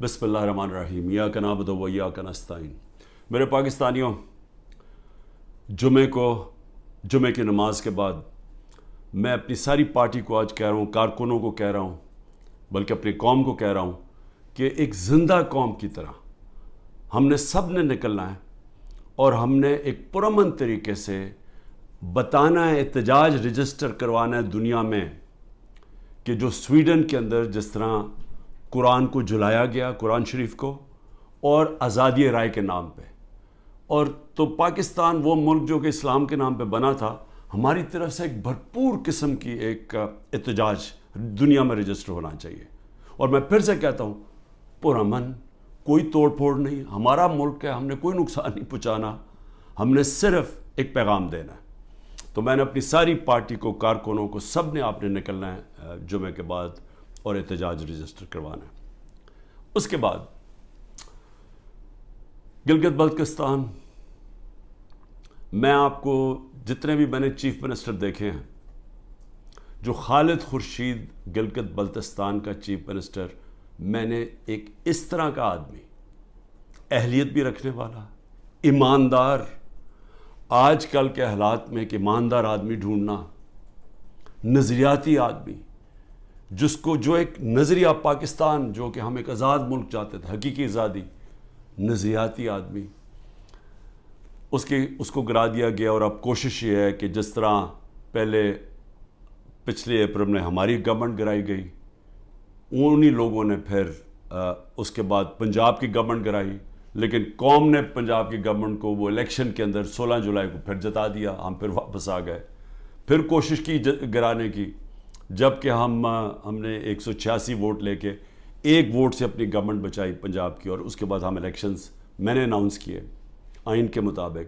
بسم اللہ الرحمن الرحیم ایاک نعبد و ایاک نستعین۔ میرے پاکستانیوں، جمعے کی نماز کے بعد میں اپنی ساری پارٹی کو آج کہہ رہا ہوں، کارکنوں کو کہہ رہا ہوں، بلکہ اپنی قوم کو کہہ رہا ہوں کہ ایک زندہ قوم کی طرح ہم نے سب نے نکلنا ہے اور ہم نے ایک پرامن طریقے سے بتانا ہے، احتجاج رجسٹر کروانا ہے دنیا میں کہ جو سویڈن کے اندر جس طرح قرآن کو جلایا گیا، قرآن شریف کو، اور آزادی رائے کے نام پہ، اور تو پاکستان وہ ملک جو کہ اسلام کے نام پہ بنا تھا، ہماری طرف سے ایک بھرپور قسم کی ایک احتجاج دنیا میں رجسٹر ہونا چاہیے۔ اور میں پھر سے کہتا ہوں، پرامن، کوئی توڑ پھوڑ نہیں، ہمارا ملک ہے، ہم نے کوئی نقصان نہیں پہنچانا، ہم نے صرف ایک پیغام دینا ہے۔ تو میں نے اپنی ساری پارٹی کو، کارکنوں کو، سب نے آپ نے نکلنا ہے جمعے کے بعد اور احتجاج رجسٹر کروانا ہے۔ اس کے بعد گلگت بلتستان، میں آپ کو جتنے بھی میں نے چیف منسٹر دیکھے ہیں، جو خالد خورشید گلگت بلتستان کا چیف منسٹر، میں نے ایک اس طرح کا آدمی، اہلیت بھی رکھنے والا، ایماندار، آج کل کے حالات میں ایک ایماندار آدمی ڈھونڈنا، نظریاتی آدمی، جو ایک نظریہ پاکستان، جو کہ ہم ایک آزاد ملک چاہتے تھے، حقیقی آزادی، نظریاتی آدمی، اس کو گرا دیا گیا۔ اور اب کوشش یہ ہے کہ جس طرح پچھلے اپریل میں ہماری گورنمنٹ گرائی گئی، انہی لوگوں نے پھر اس کے بعد پنجاب کی گورنمنٹ گرائی، لیکن قوم نے پنجاب کی گورنمنٹ کو وہ الیکشن کے اندر 16 جولائی کو پھر جتا دیا، ہم پھر واپس آ گئے، پھر کوشش کی گرانے کی، جب کہ ہم نے 186 ووٹ لے کے ایک ووٹ سے اپنی گورنمنٹ بچائی پنجاب کی، اور اس کے بعد ہم الیکشنز میں نے اناؤنس کیے آئین کے مطابق۔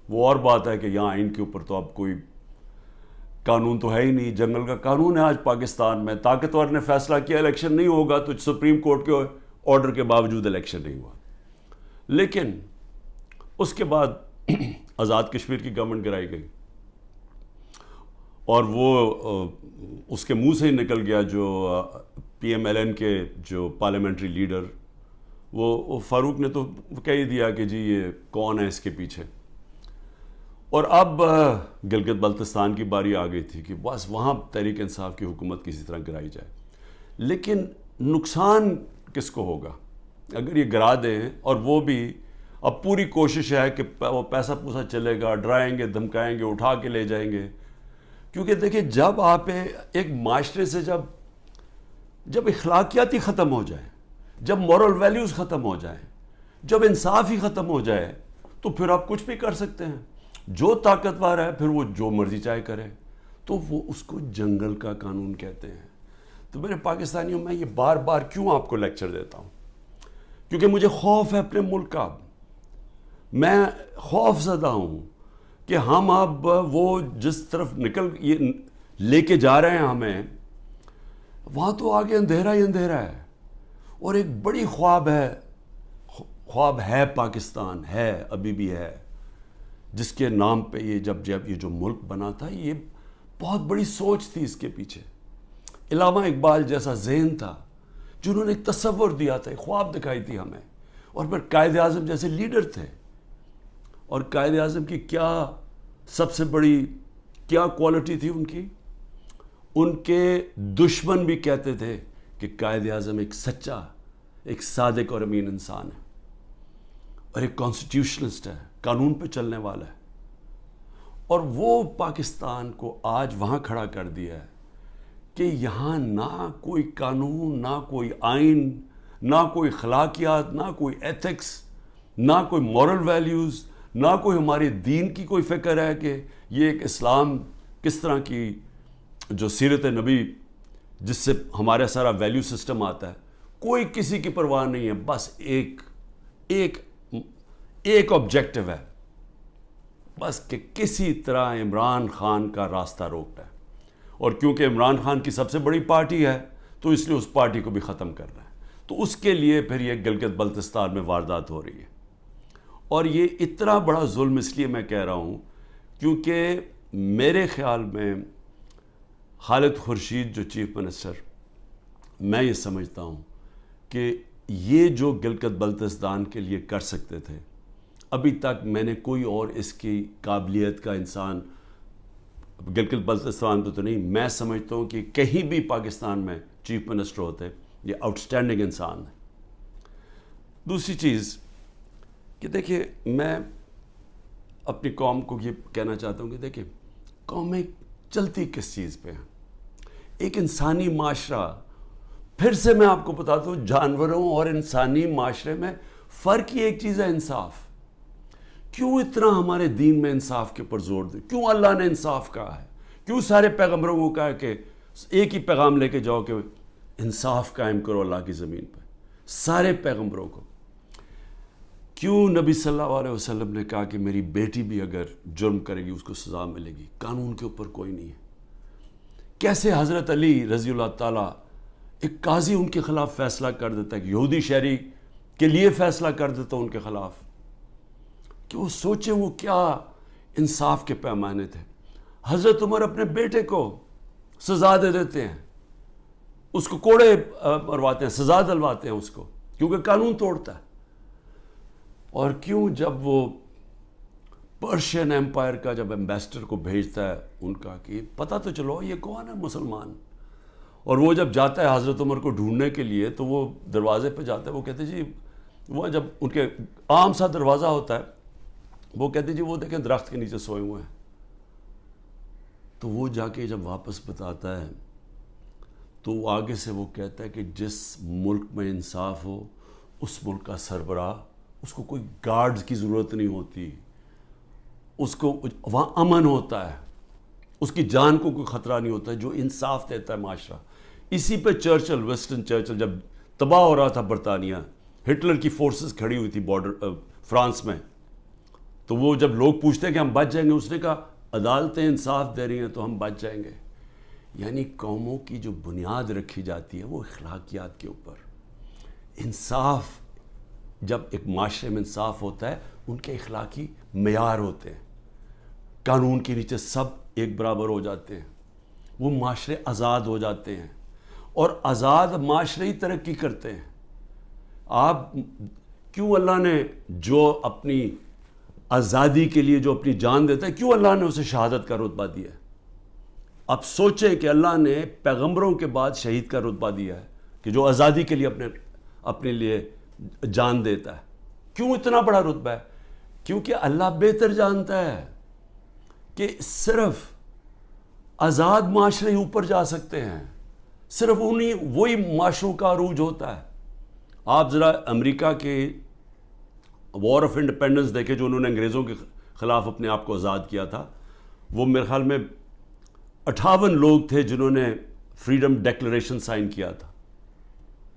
وہ اور بات ہے کہ یہاں آئین کے اوپر تو اب کوئی قانون تو ہے ہی نہیں، جنگل کا قانون ہے آج پاکستان میں، طاقتور نے فیصلہ کیا الیکشن نہیں ہوگا، تو سپریم کورٹ کے آرڈر کے باوجود الیکشن نہیں ہوا۔ لیکن اس کے بعد آزاد کشمیر کی گورنمنٹ گرائی گئی، اور وہ اس کے منہ سے ہی نکل گیا، جو پی ایم ایل این کے جو پارلیمنٹری لیڈر، وہ فاروق نے تو کہہ ہی دیا کہ جی یہ کون ہے اس کے پیچھے۔ اور اب گلگت بلتستان کی باری آ گئی تھی کہ بس وہاں تحریک انصاف کی حکومت کسی طرح گرائی جائے، لیکن نقصان کس کو ہوگا اگر یہ گرا دیں؟ اور وہ بھی اب پوری کوشش ہے کہ وہ پیسہ پوسا چلے گا، ڈرائیں گے، دھمکائیں گے، اٹھا کے لے جائیں گے۔ کیونکہ دیکھیں، جب آپ ایک معاشرے سے جب اخلاقیات ہی ختم ہو جائیں، جب مورل ویلیوز ختم ہو جائیں، جب انصاف ہی ختم ہو جائے، تو پھر آپ کچھ بھی کر سکتے ہیں۔ جو طاقتور ہے پھر وہ جو مرضی چاہے کرے، تو وہ اس کو جنگل کا قانون کہتے ہیں۔ تو میرے پاکستانیوں، میں یہ بار بار کیوں آپ کو لیکچر دیتا ہوں؟ کیونکہ مجھے خوف ہے اپنے ملک کا، میں خوف زدہ ہوں کہ ہم اب وہ جس طرف یہ لے کے جا رہے ہیں ہمیں، وہاں تو آگے اندھیرا ہی اندھیرا ہے، اور ایک بڑی خواب ہے پاکستان، ہے، ابھی بھی ہے، جس کے نام پہ جب یہ جو ملک بنا تھا، یہ بہت بڑی سوچ تھی اس کے پیچھے۔ علامہ اقبال جیسا ذہن تھا، جنہوں نے ایک تصور دیا تھا، ایک خواب دکھائی تھی ہمیں، اور پھر قائد اعظم جیسے لیڈر تھے۔ اور قائد اعظم کی کیا سب سے بڑی کیا کوالٹی تھی ان کے دشمن بھی کہتے تھے کہ قائد اعظم ایک سچا، ایک صادق اور امین انسان ہے، اور ایک کانسٹیٹیوشنسٹ ہے، قانون پہ چلنے والا ہے۔ اور وہ پاکستان کو آج وہاں کھڑا کر دیا ہے کہ یہاں نہ کوئی قانون، نہ کوئی آئین، نہ کوئی اخلاقیات، نہ کوئی ایتھکس، نہ کوئی مورل ویلیوز، نہ کوئی ہمارے دین کی کوئی فکر ہے کہ یہ ایک اسلام کس طرح کی جو سیرت نبی جس سے ہمارا سارا ویلیو سسٹم آتا ہے، کوئی کسی کی پرواہ نہیں ہے۔ بس ایک آبجیکٹو ہے، بس کہ کسی طرح عمران خان کا راستہ روکنا ہے، اور کیونکہ عمران خان کی سب سے بڑی پارٹی ہے تو اس لیے اس پارٹی کو بھی ختم کرنا ہے۔ تو اس کے لیے پھر یہ گلگت بلتستان میں واردات ہو رہی ہے، اور یہ اتنا بڑا ظلم اس لیے میں کہہ رہا ہوں کیونکہ میرے خیال میں خالد خورشید جو چیف منسٹر، میں یہ سمجھتا ہوں کہ یہ جو گلگت بلتستان کے لیے کر سکتے تھے، ابھی تک میں نے کوئی اور اس کی قابلیت کا انسان گلگت بلتستان تو نہیں، میں سمجھتا ہوں کہ کہیں بھی پاکستان میں چیف منسٹر ہوتے، یہ آؤٹسٹینڈنگ انسان ہے۔ دوسری چیز کہ دیکھیں، میں اپنی قوم کو یہ کہنا چاہتا ہوں کہ دیکھیں، قومیں چلتی کس چیز پہ ہیں؟ ایک انسانی معاشرہ، پھر سے میں آپ کو بتاتا ہوں، جانوروں اور انسانی معاشرے میں فرق ہی ایک چیز ہے، انصاف۔ کیوں اتنا ہمارے دین میں انصاف کے اوپر زور دے؟ کیوں اللہ نے انصاف کہا ہے؟ کیوں سارے پیغمبروں کو کہا کہ ایک ہی پیغام لے کے جاؤ کہ انصاف قائم کرو اللہ کی زمین پہ؟ سارے پیغمبروں کو کیوں نبی صلی اللہ علیہ وسلم نے کہا کہ میری بیٹی بھی اگر جرم کرے گی اس کو سزا ملے گی؟ قانون کے اوپر کوئی نہیں ہے۔ کیسے حضرت علی رضی اللہ تعالیٰ، ایک قاضی ان کے خلاف فیصلہ کر دیتا ہے، یہودی شہری کے لیے فیصلہ کر دیتا ان کے خلاف، کہ وہ سوچیں وہ کیا انصاف کے پیمانے تھے۔ حضرت عمر اپنے بیٹے کو سزا دے دیتے ہیں، اس کو کوڑے مرواتے ہیں، سزا دلواتے ہیں اس کو، کیونکہ قانون توڑتا ہے۔ اور کیوں جب وہ پرشین ایمپائر کا جب ایمبیسڈر کو بھیجتا ہے ان کا کہ پتہ تو چلو یہ کون ہے مسلمان، اور وہ جب جاتا ہے حضرت عمر کو ڈھونڈنے کے لیے تو وہ دروازے پہ جاتا ہے، وہ کہتے جی، وہ جب ان کے عام سا دروازہ ہوتا ہے، وہ کہتے جی وہ دیکھیں درخت کے نیچے سوئے ہوئے ہیں۔ تو وہ جا کے جب واپس بتاتا ہے تو آگے سے وہ کہتا ہے کہ جس ملک میں انصاف ہو اس ملک کا سربراہ، اس کو کوئی گارڈز کی ضرورت نہیں ہوتی، اس کو وہاں امن ہوتا ہے، اس کی جان کو کوئی خطرہ نہیں ہوتا ہے، جو انصاف دیتا ہے معاشرہ۔ اسی پہ چرچل، وسٹن چرچل جب تباہ ہو رہا تھا برطانیہ، ہٹلر کی فورسز کھڑی ہوئی تھی بارڈر فرانس میں، تو وہ جب لوگ پوچھتے ہیں کہ ہم بچ جائیں گے، اس نے کہا عدالتیں انصاف دے رہی ہیں تو ہم بچ جائیں گے۔ یعنی قوموں کی جو بنیاد رکھی جاتی ہے وہ اخلاقیات کے اوپر۔ انصاف، جب ایک معاشرے میں انصاف ہوتا ہے، ان کے اخلاقی معیار ہوتے ہیں، قانون کے نیچے سب ایک برابر ہو جاتے ہیں، وہ معاشرے آزاد ہو جاتے ہیں، اور آزاد معاشرے ہی ترقی کرتے ہیں۔ آپ کیوں اللہ نے جو اپنی آزادی کے لیے جو اپنی جان دیتا ہے، کیوں اللہ نے اسے شہادت کا رتبہ دیا ہے؟ اب سوچیں کہ اللہ نے پیغمبروں کے بعد شہید کا رتبہ دیا ہے کہ جو آزادی کے لیے اپنے لیے جان دیتا ہے۔ کیوں اتنا بڑا رتبہ ہے؟ کیونکہ اللہ بہتر جانتا ہے کہ صرف آزاد معاشرے ہی اوپر جا سکتے ہیں، صرف وہی معاشروں کا عروج ہوتا ہے۔ آپ ذرا امریکہ کے وار آف انڈیپینڈنس دیکھیں، جو انہوں نے انگریزوں کے خلاف اپنے آپ کو آزاد کیا تھا، وہ میرے خیال میں 58 لوگ تھے جنہوں نے فریڈم ڈیکلریشن سائن کیا تھا۔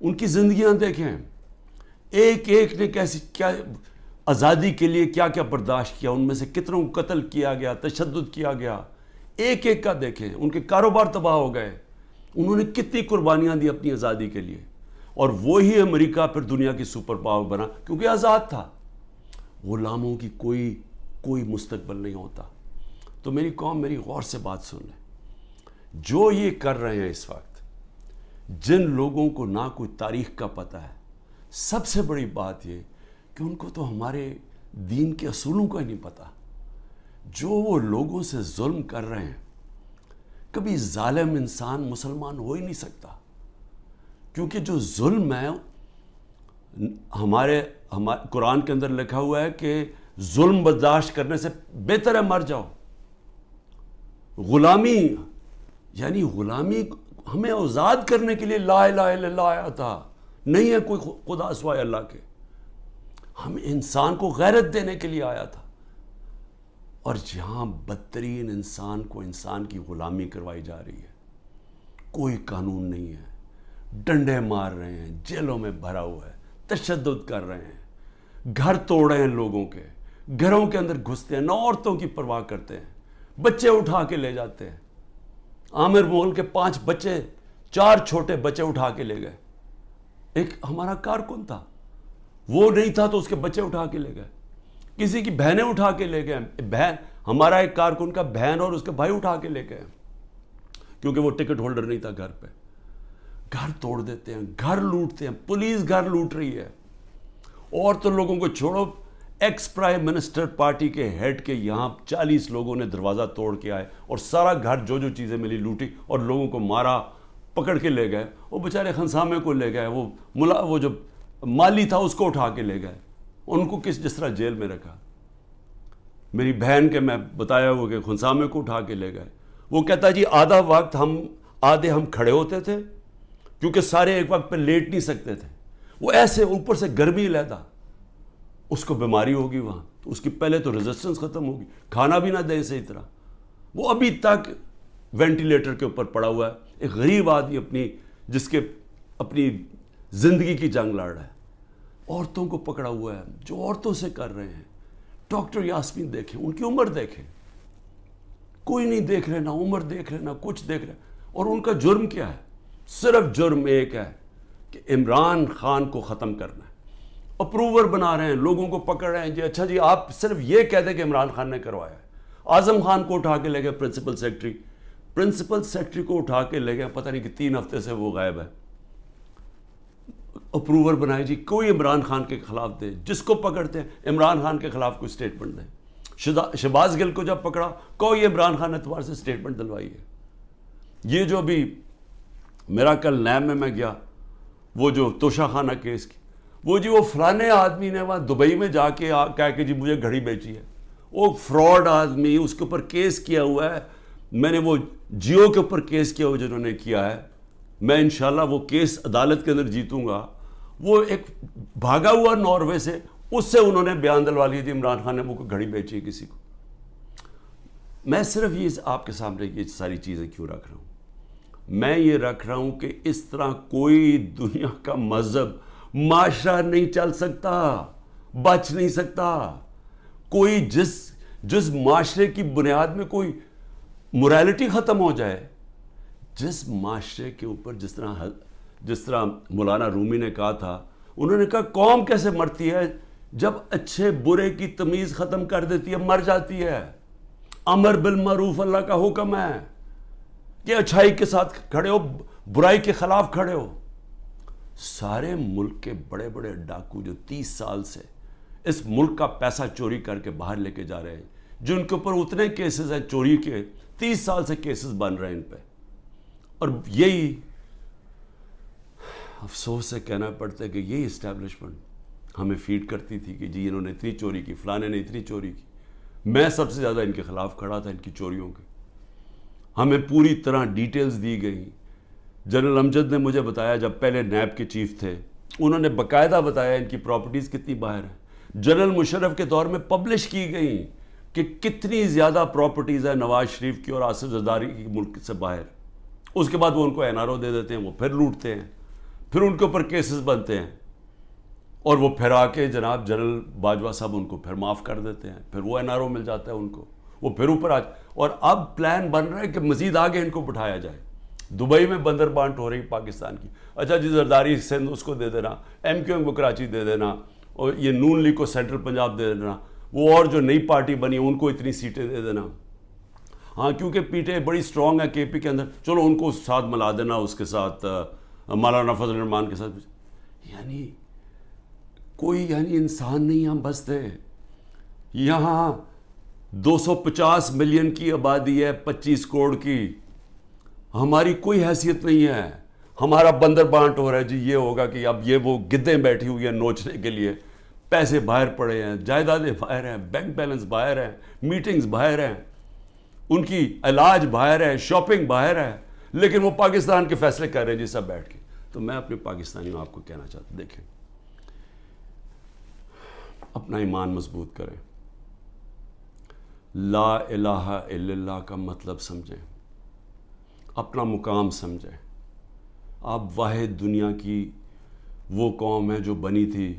ان کی زندگیاں دیکھیں، ایک ایک نے کیا آزادی کے لیے کیا کیا برداشت کیا، ان میں سے کتنوں کو قتل کیا گیا، تشدد کیا گیا، ایک ایک کا دیکھیں، ان کے کاروبار تباہ ہو گئے، انہوں نے کتنی قربانیاں دی اپنی آزادی کے لیے، اور وہی امریکہ پھر دنیا کی سپر پاور بنا کیونکہ آزاد تھا۔ غلاموں کی کوئی مستقبل نہیں ہوتا۔ تو میری قوم، میری غور سے بات سن لیں، جو یہ کر رہے ہیں اس وقت، جن لوگوں کو نہ کوئی تاریخ کا پتہ ہے، سب سے بڑی بات یہ کہ ان کو تو ہمارے دین کے اصولوں کا ہی نہیں پتہ۔ جو وہ لوگوں سے ظلم کر رہے ہیں، کبھی ظالم انسان مسلمان ہو ہی نہیں سکتا، کیونکہ جو ظلم ہے، ہمارے قرآن کے اندر لکھا ہوا ہے کہ ظلم برداشت کرنے سے بہتر ہے مر جاؤ۔ غلامی، یعنی غلامی ہمیں آزاد کرنے کے لیے لا الہ الا اللہ آیا تھا، نہیں ہے کوئی خدا سوائے اللہ کے، ہم انسان کو غیرت دینے کے لیے آیا تھا۔ اور جہاں بدترین انسان کو انسان کی غلامی کروائی جا رہی ہے، کوئی قانون نہیں ہے، ڈنڈے مار رہے ہیں، جیلوں میں بھرا ہوا ہے، تشدد کر رہے ہیں، گھر توڑ رہے ہیں لوگوں کے، گھروں کے اندر گھستے ہیں، نہ عورتوں کی پرواہ کرتے ہیں، بچے اٹھا کے لے جاتے ہیں۔ عامر مغل کے 5 بچے، 4 چھوٹے بچے اٹھا کے لے گئے۔ ایک ہمارا کارکن تھا، وہ نہیں تھا تو اس کے بچے اٹھا کے لے گئے، کسی کی بہنیں اٹھا کے لے گئے، ہمارا ایک کارکن کا بہن اور اس کے بھائی اٹھا کے لے گئے، کیونکہ وہ ٹکٹ ہولڈر نہیں تھا گھر پہ۔ گھر توڑ دیتے ہیں, گھر لوٹتے ہیں, پولیس گھر لوٹ رہی ہے. اور تو لوگوں کو چھوڑو, ایکس پرائم منسٹر پارٹی کے ہیڈ کے یہاں 40 لوگوں نے دروازہ توڑ کے آئے اور سارا گھر جو چیزیں ملی لوٹی اور لوگوں کو مارا, پکڑ کے لے گئے. وہ بیچارے خنسامے کو لے گئے, وہ جو مالی تھا اس کو اٹھا کے لے گئے, ان کو جس طرح جیل میں رکھا. میری بہن کے میں بتایا ہوا کہ خنسامے کو اٹھا کے لے گئے. وہ کہتا جی آدھا وقت آدھے ہم کھڑے ہوتے تھے کیونکہ سارے ایک وقت پہ لیٹ نہیں سکتے تھے. وہ ایسے اوپر سے گرمی لیتا, اس کو بیماری ہوگی وہاں, تو اس کی پہلے تو ریزسٹنس ختم ہوگی, کھانا بھی نہ دے صحیح طرح. وہ ابھی تک وینٹیلیٹر کے اوپر پڑا ہوا ہے. ایک غریب آدمی جس کے اپنی زندگی کی جنگ لڑ رہا ہے. عورتوں کو پکڑا ہوا ہے جو عورتوں سے کر رہے ہیں. ڈاکٹر یاسمین دیکھیں, ان کی عمر دیکھیں, کوئی نہیں دیکھ رہے, نہ عمر دیکھ رہے, نہ کچھ دیکھ رہے. اور ان کا جرم کیا ہے؟ صرف جرم ایک ہے کہ عمران خان کو ختم کرنا ہے. اپروور بنا رہے ہیں, لوگوں کو پکڑ رہے ہیں. جی اچھا جی آپ صرف یہ کہہ دیں کہ عمران خان نے کروایا ہے. اعظم خان کو اٹھا کے لے گئے پرنسپل سیکرٹری کو اٹھا کے لے گئے, پتہ نہیں کہ 3 ہفتے سے وہ غائب ہے. اپروور بنائے جی, کوئی عمران خان کے خلاف دے, جس کو پکڑتے ہیں عمران خان کے خلاف کوئی سٹیٹمنٹ دے. شہباز گل کو جب پکڑا کوئی عمران خان اعتبار سے سٹیٹمنٹ دلوائی ہے. یہ جو بھی میرا کل نیب میں گیا, وہ جو توشہ خانہ کیس کی, وہ جی وہ فلانے آدمی نے وہاں دبئی میں جا کے کہا کہ جی مجھے گھڑی بیچی ہے. وہ فراڈ آدمی, اس کے اوپر کیس کیا ہوا ہے. میں نے وہ جیو کے اوپر کیس کیا ہوا جنہوں نے کیا ہے, میں انشاءاللہ وہ کیس عدالت کے اندر جیتوں گا. وہ ایک بھاگا ہوا ناروے سے, اس سے انہوں نے بیان دلوا لیا تھی عمران خان نے وہ گھڑی بیچی ہے کسی کو. میں صرف یہ آپ کے سامنے یہ ساری چیزیں کیوں رکھ رہا ہوں؟ میں یہ رکھ رہا ہوں کہ اس طرح کوئی دنیا کا مذہب معاشرہ نہیں چل سکتا, بچ نہیں سکتا. کوئی جس معاشرے کی بنیاد میں کوئی موریلٹی ختم ہو جائے, جس معاشرے کے اوپر جس طرح مولانا رومی نے کہا تھا, انہوں نے کہا قوم کیسے مرتی ہے جب اچھے برے کی تمیز ختم کر دیتی ہے, مر جاتی ہے. امر بالمعروف اللہ کا حکم ہے کہ اچھائی کے ساتھ کھڑے ہو, برائی کے خلاف کھڑے ہو. سارے ملک کے بڑے بڑے ڈاکو جو 30 سال سے اس ملک کا پیسہ چوری کر کے باہر لے کے جا رہے ہیں, جن کے اوپر اتنے کیسز ہیں چوری کے, 30 سال سے کیسز بن رہے ہیں ان پہ. اور یہی افسوس سے کہنا پڑتا ہے کہ یہی اسٹیبلشمنٹ ہمیں فیڈ کرتی تھی کہ جی انہوں نے اتنی چوری کی, فلانے نے اتنی چوری کی. میں سب سے زیادہ ان کے خلاف کھڑا تھا, ان کی چوریوں کے. ہمیں پوری طرح ڈیٹیلز دی گئی. جنرل امجد نے مجھے بتایا, جب پہلے نیب کے چیف تھے, انہوں نے باقاعدہ بتایا ان کی پراپرٹیز کتنی باہر ہیں. جنرل مشرف کے دور میں پبلش کی گئی کہ کتنی زیادہ پراپرٹیز ہیں نواز شریف کی اور آصف زرداری کی ملک سے باہر. اس کے بعد وہ ان کو NRO دے دیتے ہیں, وہ پھر لوٹتے ہیں, پھر ان کے اوپر کیسز بنتے ہیں, اور وہ پھر آ کے جناب جنرل باجوہ صاحب ان کو پھر معاف کر دیتے ہیں, پھر وہ NRO مل جاتا ہے ان کو, وہ پھر اوپر اور اب پلان بن رہا ہے کہ مزید آگے ان کو بٹھایا جائے. دبئی میں بندر بانٹ ہو رہی پاکستان کی. اچھا جی زرداری سندھ اس کو دے دینا, MQM کو کراچی دے دینا, اور یہ نون لیگ کو سینٹرل پنجاب دے دینا, وہ اور جو نئی پارٹی بنی ان کو اتنی سیٹیں دے دینا. ہاں کیونکہ PTI بڑی سٹرونگ ہے KP کے اندر, چلو ان کو ساتھ ملا دینا, اس کے ساتھ مولانا فضل الرحمان کے ساتھ. یعنی کوئی انسان نہیں ہم بستے. یہاں 250 ملین کی آبادی ہے, 25 کروڑ کی. ہماری کوئی حیثیت نہیں ہے. ہمارا بندر بانٹ ہو رہا ہے جی, یہ ہوگا کہ اب یہ وہ گدیں بیٹھی ہوئی ہیں نوچنے کے لیے, پیسے باہر پڑے ہیں, جائیدادیں باہر ہیں, بینک بیلنس باہر ہیں, میٹنگز باہر ہیں, ان کی علاج باہر ہے, شاپنگ باہر ہے, لیکن وہ پاکستان کے فیصلے کر رہے ہیں جی سب بیٹھ کے. تو میں اپنے پاکستانیوں آپ کو کہنا چاہتا ہوں, دیکھیں اپنا ایمان مضبوط کریں, لا الہ الا اللہ کا مطلب سمجھیں, اپنا مقام سمجھیں. آپ واحد دنیا کی وہ قوم ہے جو بنی تھی,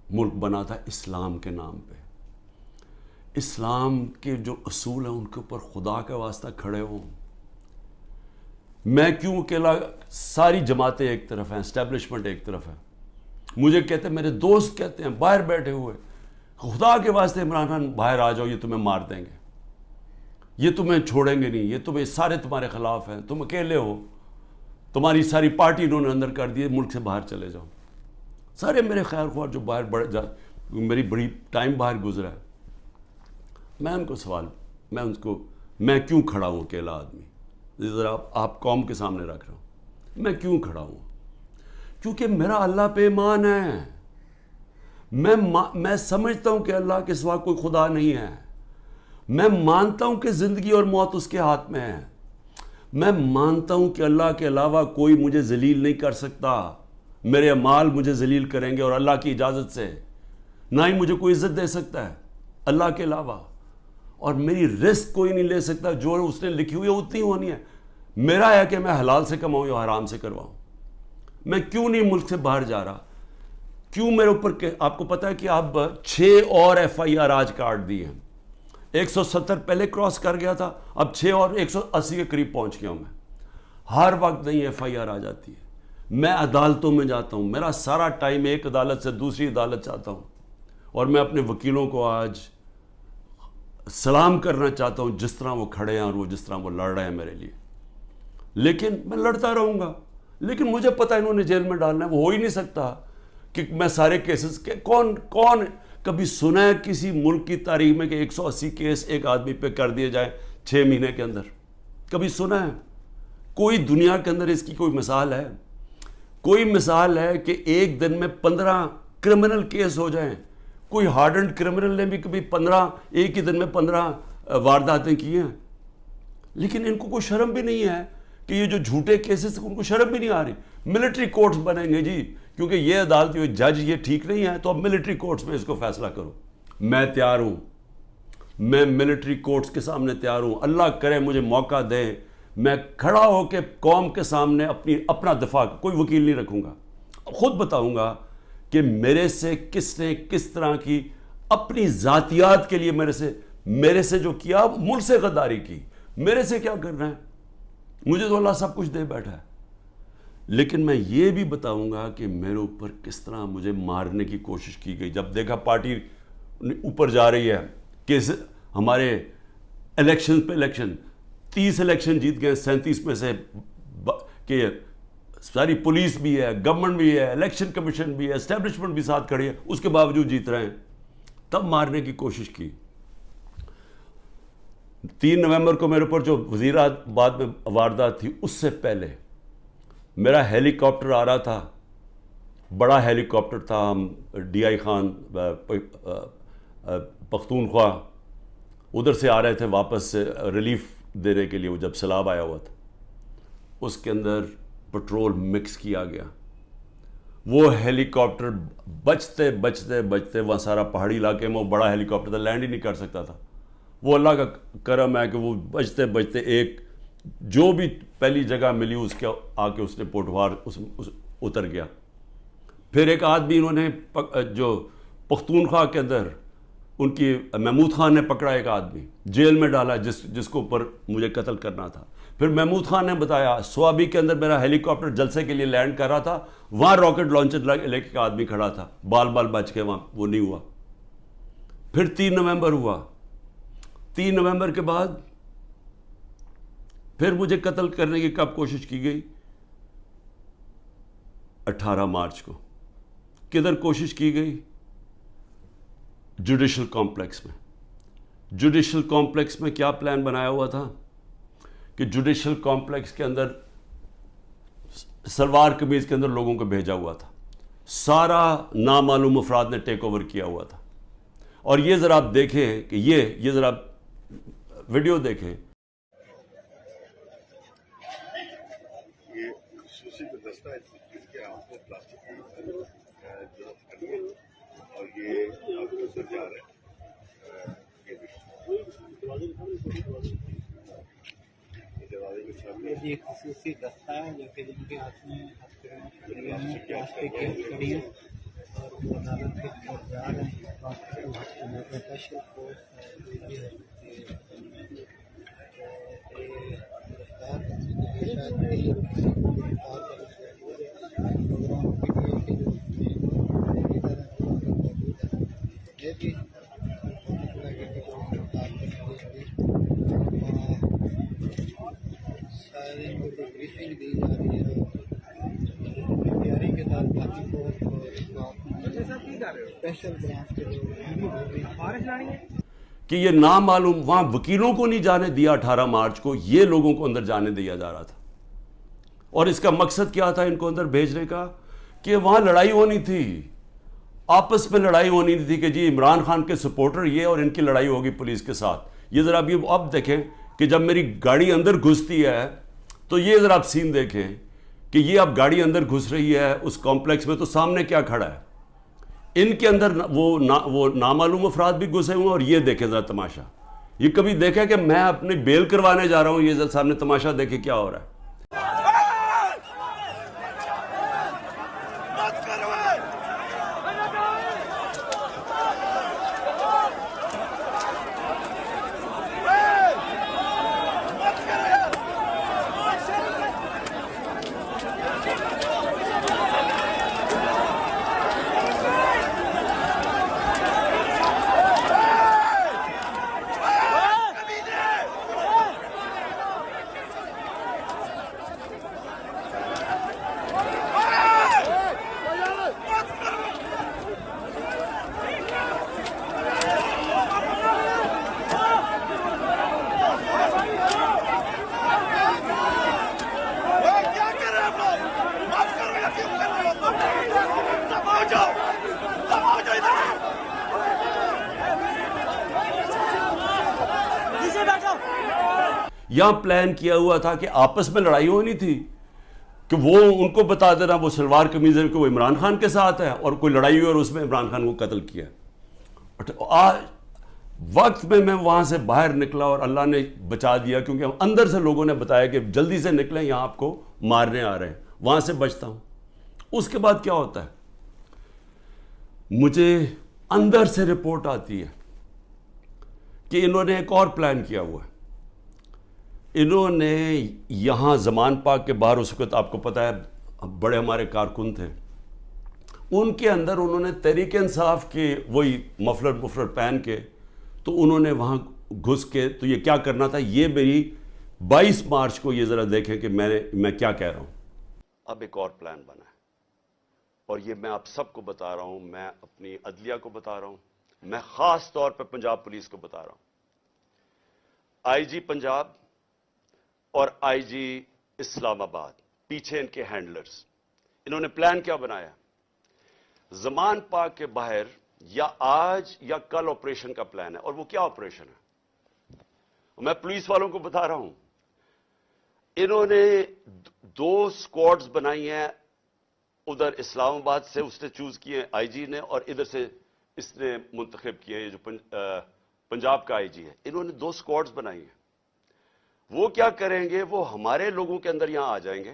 ملک بنا تھا اسلام کے نام پہ. اسلام کے جو اصول ہیں ان کے اوپر خدا کا واسطہ کھڑے ہوں. میں کیوں اکیلا, ساری جماعتیں ایک طرف ہیں, اسٹیبلشمنٹ ایک طرف ہے. مجھے کہتے ہیں, میرے دوست کہتے ہیں باہر بیٹھے ہوئے, خدا کے واسطے عمران خان باہر آ جاؤ, یہ تمہیں مار دیں گے, یہ تمہیں چھوڑیں گے نہیں, یہ تمہیں سارے تمہارے خلاف ہیں, تم اکیلے ہو. تمہاری ساری پارٹی انہوں نے اندر کر دی، ملک سے باہر چلے جاؤ. سارے میرے خیر خواہ جو باہر میری بڑی ٹائم باہر گزرا ہے، میں ان کو سوال میں کیوں کھڑا ہوں اکیلا آدمی؟ ذرا آپ قوم کے سامنے رکھ رہا ہوں، میں کیوں کھڑا ہوں؟ کیونکہ میرا اللہ پہ ایمان ہے. میں سمجھتا ہوں کہ اللہ کے سوا کوئی خدا نہیں ہے. میں مانتا ہوں کہ زندگی اور موت اس کے ہاتھ میں ہے. میں مانتا ہوں کہ اللہ کے علاوہ کوئی مجھے ذلیل نہیں کر سکتا. میرے اعمال مجھے ذلیل کریں گے اور اللہ کی اجازت سے. نہ ہی مجھے کوئی عزت دے سکتا ہے اللہ کے علاوہ. اور میری رزق کوئی نہیں لے سکتا، جو اس نے لکھی ہوئی ہے اتنی ہونی ہے. میرا ہے کہ میں حلال سے کماؤں یا حرام سے کرواؤں. میں کیوں نہیں ملک سے باہر جا رہا؟ کیوں میرے اوپر آپ کو پتا ہے کہ اب 6 اور FIR آج کاٹ دی ہیں. 170 پہلے کراس کر گیا تھا، اب 6 اور 180 کے قریب پہنچ گیا ہوں میں. ہر وقت نہیں FIR آ جاتی ہے. میں عدالتوں میں جاتا ہوں، میرا سارا ٹائم ایک عدالت سے دوسری عدالت جاتا ہوں. اور میں اپنے وکیلوں کو آج سلام کرنا چاہتا ہوں جس طرح وہ کھڑے ہیں اور وہ جس طرح وہ لڑ رہے ہیں میرے لیے. لیکن میں لڑتا رہوں گا، لیکن مجھے پتہ انہوں نے جیل میں ڈالنا ہے. وہ ہو ہی نہیں سکتا کہ میں سارے کیسز کون کبھی سنا ہے کسی ملک کی تاریخ میں کہ 180 کیس ایک آدمی پہ کر دیے جائیں 6 مہینے کے اندر؟ کبھی سنا ہے؟ کوئی دنیا کے اندر اس کی کوئی مثال ہے؟ کوئی مثال ہے کہ ایک دن میں 15 کرمنل کیس ہو جائیں؟ کوئی ہارڈنڈ کرمنل نے بھی کبھی ایک ہی دن میں 15 وارداتیں کی ہیں؟ لیکن ان کو کوئی شرم بھی نہیں ہے کہ یہ جو جھوٹے کیسز ان کو شرم بھی نہیں آ رہی. ملٹری کورٹس بنیں گے جی، کیونکہ یہ عدالتی جج یہ ٹھیک نہیں ہے تو اب ملٹری کورٹس میں اس کو فیصلہ کرو. میں تیار ہوں، میں ملٹری کورٹس کے سامنے تیار ہوں. اللہ کرے مجھے موقع دے، میں کھڑا ہو کے قوم کے سامنے اپنا دفاع، کوئی وکیل نہیں رکھوں گا، خود بتاؤں گا کہ میرے سے کس نے کس طرح کی اپنی ذاتیات کے لیے میرے سے جو کیا، ملک سے غداری کی. میرے سے کیا کرنا ہے؟ مجھے تو اللہ سب کچھ دے بیٹھا ہے. لیکن میں یہ بھی بتاؤں گا کہ میرے اوپر کس طرح مجھے مارنے کی کوشش کی گئی. جب دیکھا پارٹی اوپر جا رہی ہے کہ ہمارے الیکشن پہ الیکشن 30 الیکشن جیت گئے 37 میں سے، کہ ساری پولیس بھی ہے، گورنمنٹ بھی ہے، الیکشن کمیشن بھی ہے، اسٹیبلشمنٹ بھی ساتھ کھڑی ہے، اس کے باوجود جیت رہے ہیں. تب مارنے کی کوشش کی. 3 نومبر کو میرے اوپر جو وزیرآباد میں واردات تھی، اس سے پہلے میرا ہیلی کاپٹر آ رہا تھا، بڑا ہیلی کاپٹر تھا. ہم DI خان پختونخوا ادھر سے آ رہے تھے واپس سے ریلیف دینے کے لیے، وہ جب سیلاب آیا ہوا تھا. اس کے اندر پٹرول مکس کیا گیا. وہ ہیلی کاپٹر بچتے بچتے بچتے، وہاں سارا پہاڑی علاقے میں وہ بڑا ہیلی کاپٹر تھا، لینڈ ہی نہیں کر سکتا تھا. وہ اللہ کا کرم ہے کہ وہ بچتے بچتے ایک جو بھی پہلی جگہ ملی اس کے آ کے اس نے پوٹوار اتر گیا. پھر ایک آدمی انہوں نے جو پختونخوا کے اندر ان کی محمود خان نے پکڑا، ایک آدمی جیل میں ڈالا جس کو اوپر مجھے قتل کرنا تھا. پھر محمود خان نے بتایا سوابی کے اندر میرا ہیلی کاپٹر جلسے کے لیے لینڈ کر رہا تھا، وہاں راکٹ لانچر لے کے آدمی کھڑا تھا، بال بچ کے وہاں وہ نہیں ہوا. پھر 3 نومبر ہوا. 3 نومبر کے بعد پھر مجھے قتل کرنے کی کب کوشش کی گئی؟ 18 مارچ کو. کدھر کوشش کی گئی؟ جوڈیشل کمپلیکس میں. جوڈیشل کمپلیکس میں کیا پلان بنایا ہوا تھا کہ جوڈیشل کمپلیکس کے اندر سلوار قمیض کے اندر لوگوں کو بھیجا ہوا تھا. سارا نامعلوم افراد نے ٹیک اوور کیا ہوا تھا. اور یہ ذرا آپ دیکھیں کہ یہ ذرا ویڈیو دیکھیں. یہ خصوصی دستہ ہے جو کہ جن کے ہاتھ میں پلاسٹک کی ہتھکڑی ہے اور وہ عدالت کے طرف جا رہے ہیں. اسپیشل فورس یہ بھی ہے بتایا ہے ان کو جو بریفنگ دی جا رہی ہے تیاری کے ساتھ باقی کو اسپیشل برانچ کے لوگ کہ یہ نامعلوم وہاں وکیلوں کو نہیں جانے دیا 18 مارچ کو، یہ لوگوں کو اندر جانے دیا جا رہا تھا. اور اس کا مقصد کیا تھا ان کو اندر بھیجنے کا؟ کہ وہاں لڑائی ہونی تھی، آپس میں لڑائی ہونی تھی کہ جی عمران خان کے سپورٹر یہ اور ان کی لڑائی ہوگی پولیس کے ساتھ. یہ ذرا اب دیکھیں کہ جب میری گاڑی اندر گھستی ہے تو یہ ذرا آپ سین دیکھیں کہ یہ اب گاڑی اندر گھس رہی ہے اس کمپلیکس میں، تو سامنے کیا کھڑا ہے؟ ان کے اندر وہ نامعلوم افراد بھی گھسے ہوئے ہیں. اور یہ دیکھیں ذرا تماشا، یہ کبھی دیکھا کہ میں اپنی بیل کروانے جا رہا ہوں، یہ ذرا سامنے تماشا دیکھیں کیا ہو رہا ہے. یہاں پلان کیا ہوا تھا کہ آپس میں لڑائی ہونی تھی کہ وہ ان کو بتا دینا وہ شلوار قمیض ہے کہ وہ عمران خان کے ساتھ ہے، اور کوئی لڑائی ہوئی اور اس میں عمران خان کو قتل کیا. آج وقت میں وہاں سے باہر نکلا اور اللہ نے بچا دیا، کیونکہ اندر سے لوگوں نے بتایا کہ جلدی سے نکلیں یہاں آپ کو مارنے آ رہے ہیں. وہاں سے بچتا ہوں. اس کے بعد کیا ہوتا ہے؟ مجھے اندر سے رپورٹ آتی ہے کہ انہوں نے ایک اور پلان کیا ہوا ہے. انہوں نے یہاں زمان پاک کے باہر اس وقت آپ کو پتہ ہے بڑے ہمارے کارکن تھے، ان کے اندر انہوں نے تحریک انصاف کے وہی مفلر پہن کے تو انہوں نے وہاں گھس کے تو یہ کیا کرنا تھا. یہ میری 22 مارچ کو یہ ذرا دیکھیں کہ میں کیا کہہ رہا ہوں. اب ایک اور پلان بنا ہے اور یہ میں آپ سب کو بتا رہا ہوں، میں اپنی عدلیہ کو بتا رہا ہوں، میں خاص طور پہ پنجاب پولیس کو بتا رہا ہوں. آئی جی پنجاب اور آئی جی اسلام آباد پیچھے ان کے ہینڈلرز، انہوں نے پلان کیا بنایا؟ زمان پاک کے باہر یا آج یا کل آپریشن کا پلان ہے. اور وہ کیا آپریشن ہے؟ میں پولیس والوں کو بتا رہا ہوں، انہوں نے 2 اسکواڈز بنائی ہیں. ادھر اسلام آباد سے اس نے چوز کیے آئی جی نے، اور ادھر سے اس نے منتخب کیے یہ جو پنجاب کا آئی جی ہے. انہوں نے 2 اسکواڈز بنائی ہیں. وہ کیا کریں گے؟ وہ ہمارے لوگوں کے اندر یہاں آ جائیں گے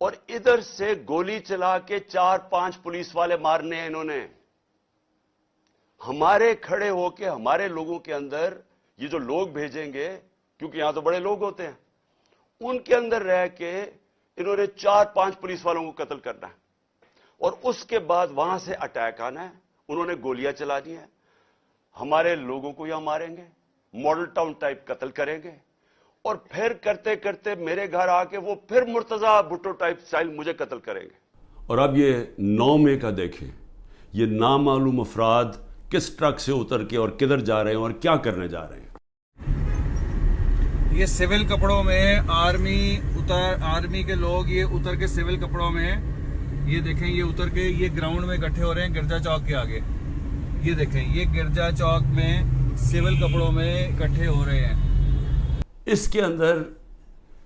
اور ادھر سے گولی چلا کے 4-5 پولیس والے مارنے ہیں. انہوں نے ہمارے کھڑے ہو کے ہمارے لوگوں کے اندر یہ جو لوگ بھیجیں گے، کیونکہ یہاں تو بڑے لوگ ہوتے ہیں، ان کے اندر رہ کے انہوں نے 4-5 پولیس والوں کو قتل کرنا ہے. اور اس کے بعد وہاں سے اٹیک آنا ہے. انہوں نے گولیاں چلانی ہیں، ہمارے لوگوں کو یہاں ماریں گے، ماڈل ٹاؤن ٹائپ قتل کریں گے، اور پھر کرتے کرتے میرے گھر آ کے وہ پھر مرتضی بھٹو ٹائپ سٹائل مجھے قتل کریں گے. اور اب یہ 9 مئی کا دیکھیں، یہ نامعلوم افراد کس ٹرک سے اتر کے اور کدھر جا رہے ہیں اور کیا کرنے جا رہے ہیں. یہ سول کپڑوں میں آرمی کے لوگ یہ اتر کے سول کپڑوں میں، یہ دیکھیں یہ اتر کے یہ گراؤنڈ میں اکٹھے ہو رہے ہیں گرجا چوک کے آگے. یہ دیکھیں یہ گرجا چوک میں سول کپڑوں میں اکٹھے ہو رہے ہیں. اس کے اندر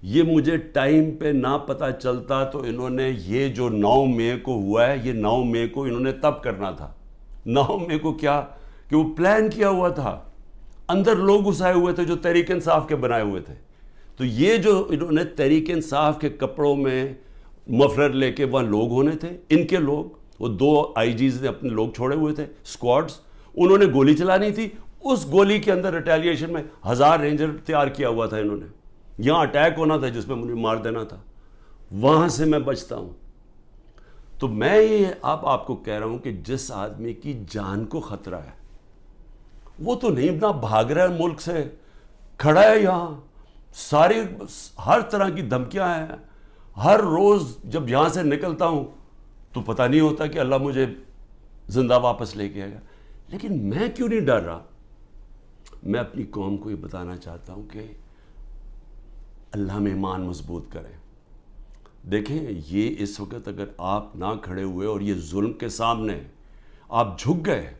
یہ مجھے ٹائم پہ نہ پتہ چلتا تو انہوں نے یہ جو 9 مئی کو ہوا ہے، یہ 9 مئی کو انہوں نے تب کرنا تھا. 9 مئی کو کیا کہ وہ پلان کیا ہوا تھا، اندر لوگ گھسائے ہوئے تھے جو تحریک انصاف کے بنائے ہوئے تھے. تو یہ جو انہوں نے تحریک انصاف کے کپڑوں میں مفلر لے کے وہاں لوگ ہونے تھے، ان کے لوگ، وہ 2 آئی جیز نے اپنے لوگ چھوڑے ہوئے تھے اسکواڈز، انہوں نے گولی چلانی تھی. اس گولی کے اندر ریٹیلیشن میں 1000 رینجر تیار کیا ہوا تھا. انہوں نے یہاں اٹیک ہونا تھا جس میں مجھے مار دینا تھا. وہاں سے میں بچتا ہوں. تو میں یہ آپ کو کہہ رہا ہوں کہ جس آدمی کی جان کو خطرہ ہے وہ تو نہیں نہ بھاگ رہا ہے ملک سے، کھڑا ہے یہاں ساری ہر طرح کی دھمکیاں ہیں. ہر روز جب یہاں سے نکلتا ہوں تو پتہ نہیں ہوتا کہ اللہ مجھے زندہ واپس لے کے آئے گا. لیکن میں کیوں نہیں ڈر رہا؟ میں اپنی قوم کو یہ بتانا چاہتا ہوں کہ اللہ میں ایمان مضبوط کریں. دیکھیں یہ اس وقت اگر آپ نہ کھڑے ہوئے اور یہ ظلم کے سامنے آپ جھک گئے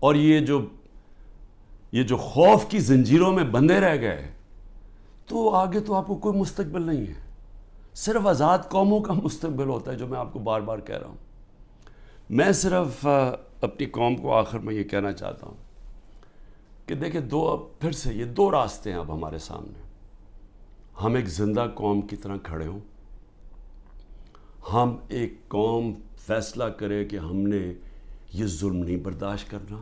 اور یہ جو خوف کی زنجیروں میں بندھے رہ گئے تو آگے تو آپ کو کوئی مستقبل نہیں ہے. صرف آزاد قوموں کا مستقبل ہوتا ہے، جو میں آپ کو بار بار کہہ رہا ہوں. میں صرف اپنی قوم کو آخر میں یہ کہنا چاہتا ہوں کہ دیکھیں پھر سے یہ دو راستے ہیں اب ہمارے سامنے. ہم ایک زندہ قوم کی طرح کھڑے ہوں، ہم ایک قوم فیصلہ کرے کہ ہم نے یہ ظلم نہیں برداشت کرنا،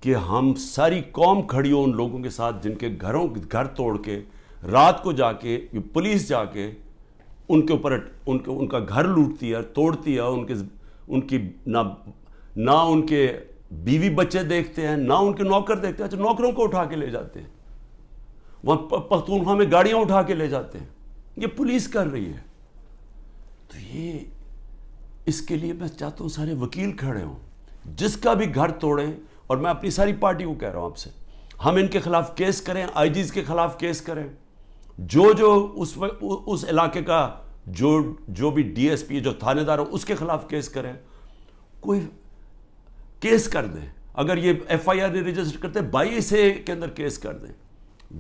کہ ہم ساری قوم کھڑی ہو ان لوگوں کے ساتھ جن کے گھر توڑ کے رات کو جا کے پولیس جا کے ان کے اوپر ان کا گھر لوٹتی ہے، توڑتی ہے، ان کی نہ ان کے بیوی بچے دیکھتے ہیں، نہ ان کے نوکر دیکھتے ہیں. اچھا نوکروں کو اٹھا کے لے جاتے ہیں، وہاں پختونخوا میں گاڑیاں اٹھا کے لے جاتے ہیں. یہ پولیس کر رہی ہے. تو یہ اس کے لیے میں چاہتا ہوں سارے وکیل کھڑے ہوں، جس کا بھی گھر توڑیں. اور میں اپنی ساری پارٹی کو کہہ رہا ہوں آپ سے، ہم ان کے خلاف کیس کریں، آئی جیز کے خلاف کیس کریں، جو اس علاقے کا جو بھی ڈی ایس پی جو تھانے دار ہو اس کے خلاف کیس کریں. کوئی کیس کر دیں. اگر یہ ایف آئی آر نہیں رجسٹر کرتے 22A کے اندر کیس کر دیں.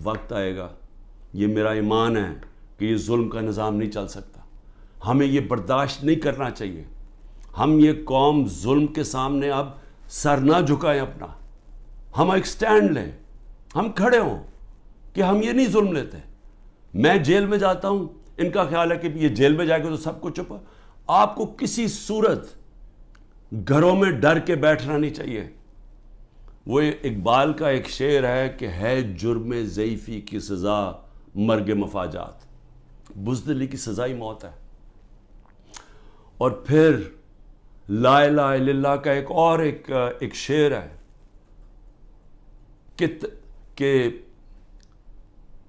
وقت آئے گا، یہ میرا ایمان ہے کہ یہ ظلم کا نظام نہیں چل سکتا. ہمیں یہ برداشت نہیں کرنا چاہیے. ہم یہ قوم ظلم کے سامنے اب سر نہ جھکائیں اپنا. ہم ایک سٹینڈ لیں، ہم کھڑے ہوں کہ ہم یہ نہیں ظلم لیتے. میں جیل میں جاتا ہوں، ان کا خیال ہے کہ یہ جیل میں جائے گا تو سب کچھ چھپا. آپ کو کسی صورت گھروں میں ڈر کے بیٹھنا نہیں چاہیے. وہ اقبال کا ایک شعر ہے کہ ہے جرم ضعیفی کی سزا مرگ مفاجات. بزدلی کی سزا ہی موت ہے. اور پھر لا الہ الا اللہ کا ایک شعر ہے کہ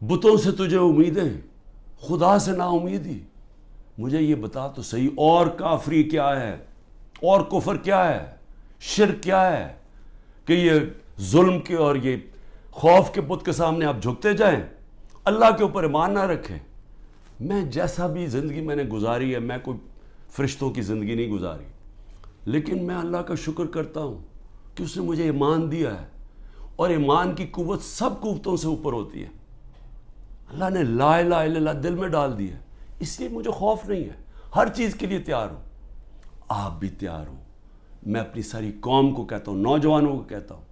بتوں سے تجھے امیدیں، خدا سے نا امیدی. مجھے یہ بتا تو صحیح، اور کافری کیا ہے، اور کفر کیا ہے، شرک کیا ہے کہ یہ ظلم کے اور یہ خوف کے بت کے سامنے آپ جھکتے جائیں، اللہ کے اوپر ایمان نہ رکھیں. میں جیسا بھی زندگی میں نے گزاری ہے، میں کوئی فرشتوں کی زندگی نہیں گزاری، لیکن میں اللہ کا شکر کرتا ہوں کہ اس نے مجھے ایمان دیا ہے. اور ایمان کی قوت سب قوتوں سے اوپر ہوتی ہے. اللہ نے لا الہ الا اللہ دل میں ڈال دی ہے، اس لیے مجھے خوف نہیں ہے. ہر چیز کے لیے تیار ہوں. آپ بھی تیار ہوں. میں اپنی ساری قوم کو کہتا ہوں، نوجوانوں کو کہتا ہوں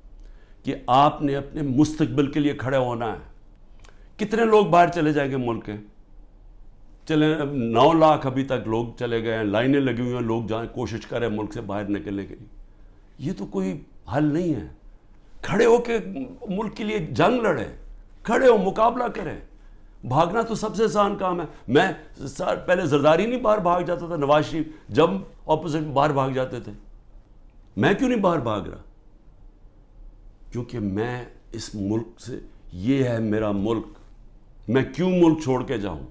کہ آپ نے اپنے مستقبل کے لیے کھڑے ہونا ہے. کتنے لوگ باہر چلے جائیں گے ملک کے؟ چلے 9 لاکھ ابھی تک لوگ چلے گئے ہیں، لائنیں لگی ہوئی ہیں، لوگ جائیں کوشش کریں ملک سے باہر نکلنے کے لیے. یہ تو کوئی حل نہیں ہے. کھڑے ہو کے ملک کے لیے جنگ لڑیں، کھڑے ہو مقابلہ کریں. بھاگنا تو سب سے آسان کام ہے. میں پہلے زرداری نہیں باہر بھاگ جاتا تھا، نواز شریف جب اپوزٹ باہر بھاگ جاتے تھے. میں کیوں نہیں باہر بھاگ رہا؟ کیونکہ میں اس ملک سے، یہ ہے میرا ملک. میں کیوں ملک چھوڑ کے جاؤں؟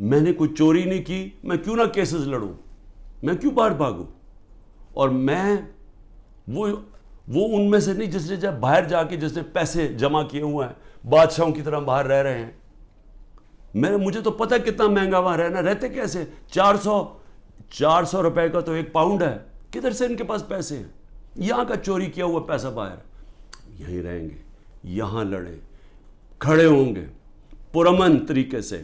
میں نے کوئی چوری نہیں کی، میں کیوں نہ کیسز لڑوں؟ میں کیوں باہر بھاگوں؟ اور میں وہ ان میں سے نہیں جس نے جب باہر جا کے جس نے پیسے جمع کیے ہوئے ہیں، بادشاہوں کی طرح باہر رہ رہے ہیں. مجھے تو پتہ کتنا مہنگا وہاں رہنا. رہتے کیسے؟ 400 روپے کا تو 1 پاؤنڈ ہے. کدھر سے ان کے پاس پیسے ہیں؟ یہاں کا چوری کیا ہوا پیسہ باہر. یہیں رہیں گے، یہاں لڑیں، کھڑے ہوں گے پرامن طریقے سے.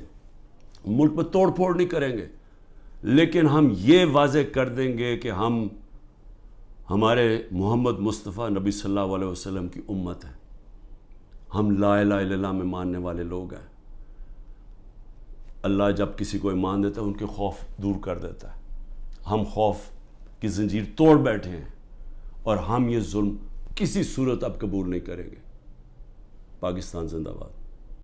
ملک میں توڑ پھوڑ نہیں کریں گے، لیکن ہم یہ واضح کر دیں گے کہ ہم ہمارے محمد مصطفیٰ نبی صلی اللہ علیہ وسلم کی امت ہے. ہم لا الہ الا اللہ میں ماننے والے لوگ ہیں. اللہ جب کسی کو ایمان دیتا ہے ان کے خوف دور کر دیتا ہے. ہم خوف کی زنجیر توڑ بیٹھے ہیں اور ہم یہ ظلم کسی صورت اب قبول نہیں کریں گے. پاکستان زندہ باد.